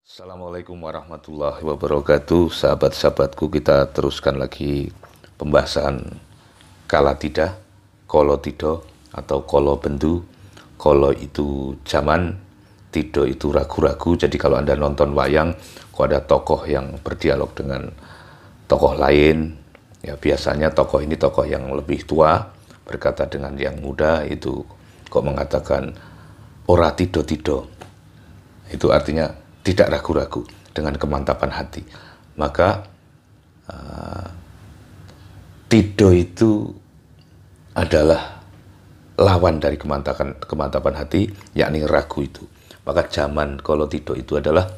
Assalamualaikum warahmatullahi wabarakatuh. Sahabat-sahabatku, kita teruskan lagi pembahasan kala tidak, kolo tido atau kolo bendu. Kolo itu zaman, tido itu ragu-ragu. Jadi kalau Anda nonton wayang, kok ada tokoh yang berdialog dengan tokoh lain, ya biasanya tokoh ini tokoh yang lebih tua berkata dengan yang muda, itu kok mengatakan ora tido-tido. Itu artinya tidak ragu-ragu dengan kemantapan hati. Maka tido itu adalah lawan dari kemantapan hati, yakni ragu itu. Maka zaman kalau tido itu adalah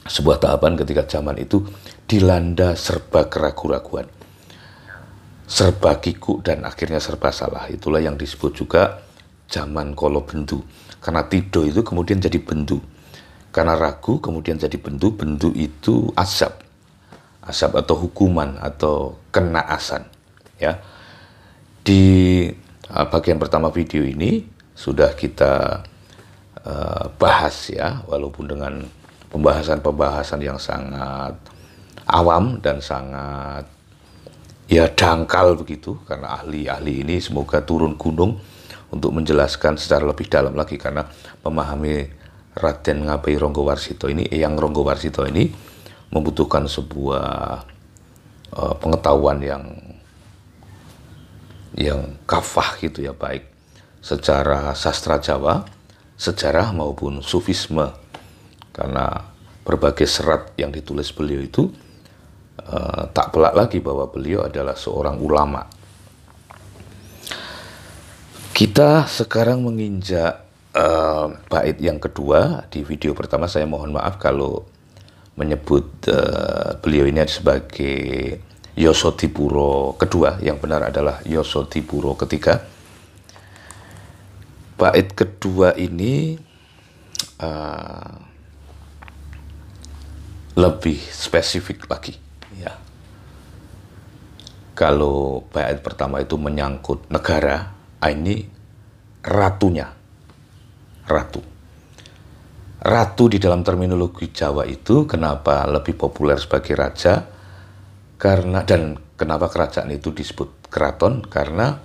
sebuah tahapan ketika zaman itu dilanda serba keraguan-raguan, serba kikuk, dan akhirnya serba salah. Itulah yang disebut juga zaman kolo bendu. Karena tido itu kemudian jadi bendu. Karena ragu kemudian jadi bendu. Bendu itu azab. Azab atau hukuman atau kenaasan. Ya. Di bagian pertama video ini sudah kita bahas ya, walaupun dengan pembahasan-pembahasan yang sangat awam dan sangat ya dangkal begitu, karena ahli-ahli ini semoga turun gunung untuk menjelaskan secara lebih dalam lagi, karena memahami Raden Ngabei Ronggowarsito ini, Eyang Ronggowarsito ini membutuhkan sebuah pengetahuan yang kafah gitu ya, baik secara sastra Jawa, sejarah maupun sufisme, karena berbagai serat yang ditulis beliau itu tak pelak lagi bahwa beliau adalah seorang ulama. Kita sekarang menginjak bait yang kedua. Di video pertama saya mohon maaf kalau menyebut beliau ini sebagai Yosodipuro kedua, yang benar adalah Yosodipuro ketiga. Bait kedua ini lebih spesifik lagi ya. Kalau bait pertama itu menyangkut negara, ini ratunya. Ratu di dalam terminologi Jawa itu kenapa lebih populer sebagai raja? Dan kenapa kerajaan itu disebut keraton? Karena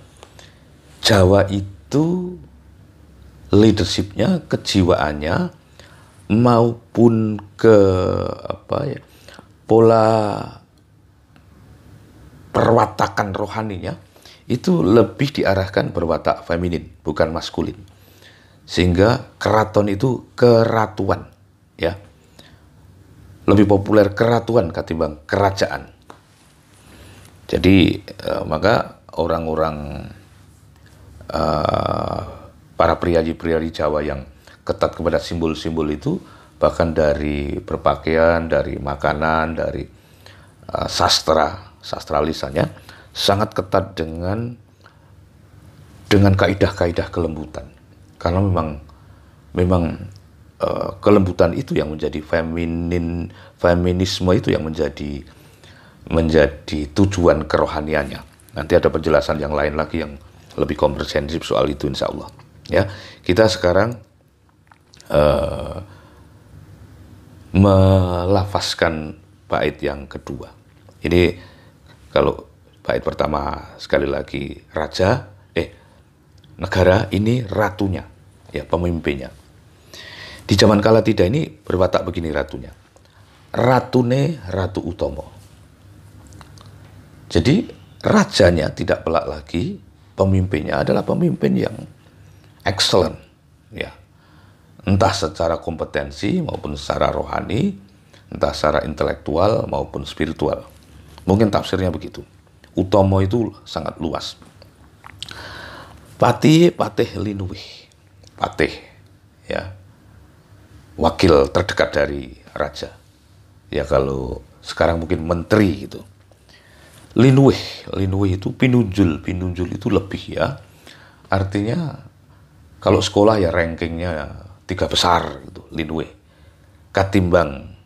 Jawa itu leadershipnya, kejiwaannya maupun pola perwatakan rohaninya itu lebih diarahkan berwatak feminin, bukan maskulin. Sehingga keraton itu keratuan, ya. Lebih populer keratuan ketimbang kerajaan. Jadi maka orang-orang para priayi-priayi Jawa yang ketat kepada simbol-simbol itu, bahkan dari berpakaian, dari makanan, dari sastra lisannya sangat ketat dengan kaidah-kaidah kelembutan. Karena memang kelembutan itu yang menjadi feminisme itu yang menjadi tujuan kerohaniannya. Nanti ada penjelasan yang lain lagi yang lebih komprehensif soal itu insya Allah. Ya, kita sekarang melafazkan bait yang kedua. Ini kalau bait pertama sekali lagi negara, ini ratunya, ya, pemimpinnya. Di zaman kala tidak ini berwatak begini ratunya. Ratune Ratu Utomo. Jadi rajanya tidak pelak lagi, pemimpinnya adalah pemimpin yang excellent, ya. Entah secara kompetensi maupun secara rohani, entah secara intelektual maupun spiritual. Mungkin tafsirnya begitu. Utomo itu sangat luas. Patih Linuwih. Patih, ya. Wakil terdekat dari raja. Ya kalau sekarang mungkin menteri gitu. Linuwih itu pinunjul itu lebih ya. Artinya kalau sekolah ya rankingnya 3 besar gitu, Linuwih. Katimbang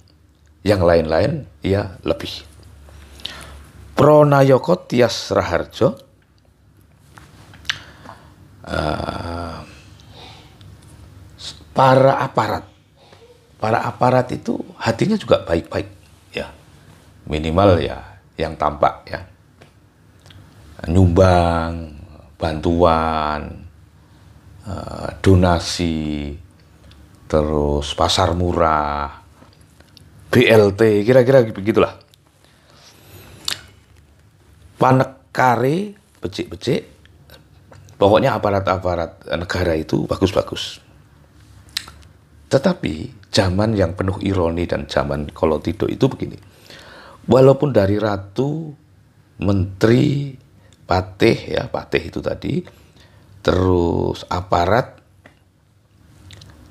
yang lain-lain ya lebih. Pranayaka Tyas Raharja, para aparat itu hatinya juga baik-baik, ya. Minimal ya yang tampak, ya. Nyumbang, bantuan, donasi, terus pasar murah, BLT, kira-kira begitulah. Panekare, becik-becik, pokoknya aparat-aparat negara itu bagus-bagus. Tetapi zaman yang penuh ironi dan zaman Kolotido itu begini. Walaupun dari ratu, menteri, patih, ya patih itu tadi, terus aparat,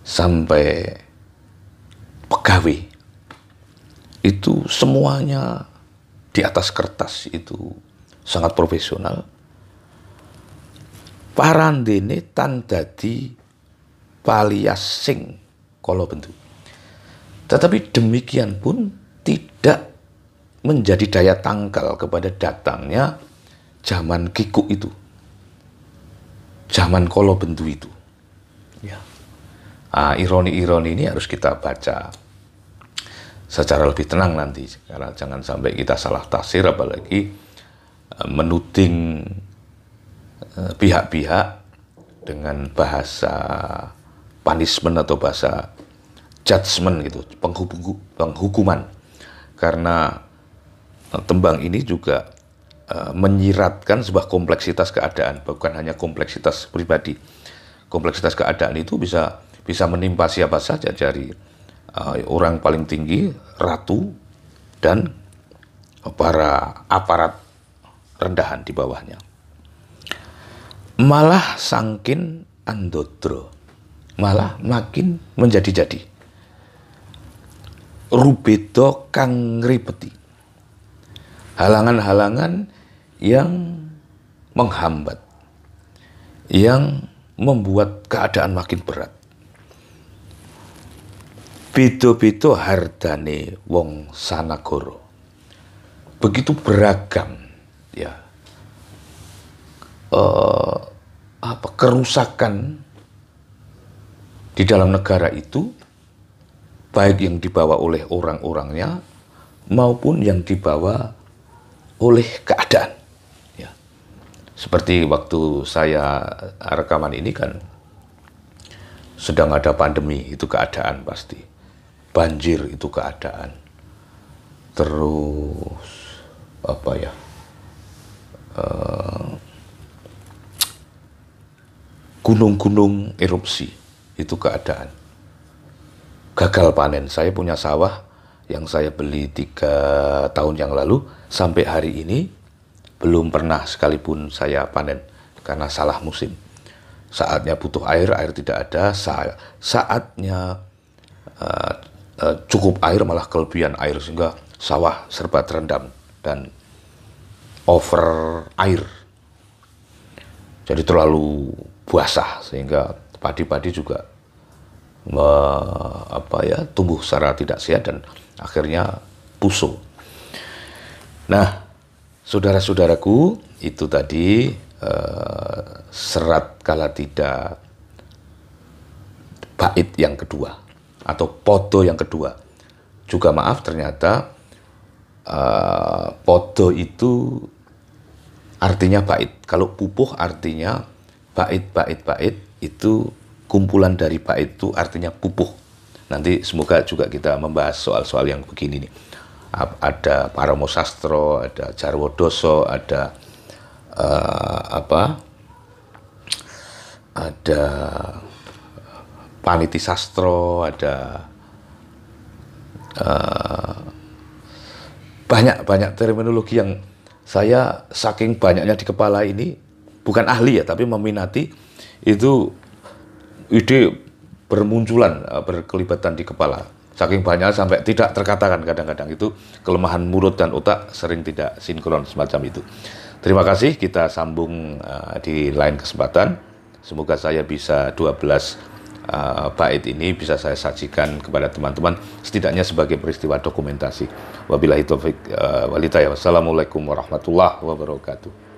sampai pegawai, itu semuanya di atas kertas itu sangat profesional. Parandene tan dadi paliasing kala bendu. Tetapi demikian pun tidak menjadi daya tangkal kepada datangnya zaman Kikuk itu, zaman kala bendu itu. Ya. Ironi-ironi ini harus kita baca secara lebih tenang nanti, karena jangan sampai kita salah tafsir, apalagi menuding pihak-pihak dengan bahasa punishment atau bahasa judgment gitu, penghukuman. Karena tembang ini juga menyiratkan sebuah kompleksitas keadaan, bukan hanya kompleksitas pribadi. Kompleksitas keadaan itu bisa menimpa siapa saja, dari orang paling tinggi, ratu, dan para aparat rendahan di bawahnya. Malah sangkin andodro, malah makin menjadi-jadi. Rubedo kang ngribeti, halangan-halangan yang menghambat, yang membuat keadaan makin berat. Beda-beda hardane wong sanagara, begitu beragam, ya, kerusakan di dalam negara itu, baik yang dibawa oleh orang-orangnya maupun yang dibawa oleh keadaan. Ya. Seperti waktu saya rekaman ini kan sedang ada pandemi, itu keadaan pasti. Banjir itu keadaan. Terus apa ya? Gunung-gunung erupsi itu keadaan. Gagal panen. Saya punya sawah yang saya beli 3 tahun yang lalu, sampai hari ini belum pernah sekalipun saya panen karena salah musim. Saatnya butuh air tidak ada. Saatnya cukup air, malah kelebihan air, sehingga sawah serba terendam dan over air. Jadi terlalu basah sehingga padi-padi juga tumbuh secara tidak sehat dan akhirnya busuk. Nah, saudara-saudaraku, itu tadi serat Kalatida bait yang kedua atau podo yang kedua. Juga maaf, ternyata podo itu artinya bait. Kalau pupuh artinya bait, itu kumpulan dari bait itu artinya pupuh. Nanti semoga juga kita membahas soal-soal yang begini nih. Ada Paramo Sastro, ada Jarwo Doso, ada ada Paniti Sastro, ada banyak terminologi yang saya saking banyaknya di kepala ini, bukan ahli ya, tapi meminati, itu ide bermunculan, berkelibatan di kepala. Saking banyak sampai tidak terkatakan kadang-kadang. Itu kelemahan mulut dan otak sering tidak sinkron semacam itu. Terima kasih, kita sambung di lain kesempatan. Semoga saya bisa 12 bait ini bisa saya sajikan kepada teman-teman, setidaknya sebagai peristiwa dokumentasi. Wabillahi taufik walhidayah. Wassalamualaikum warahmatullahi wabarakatuh.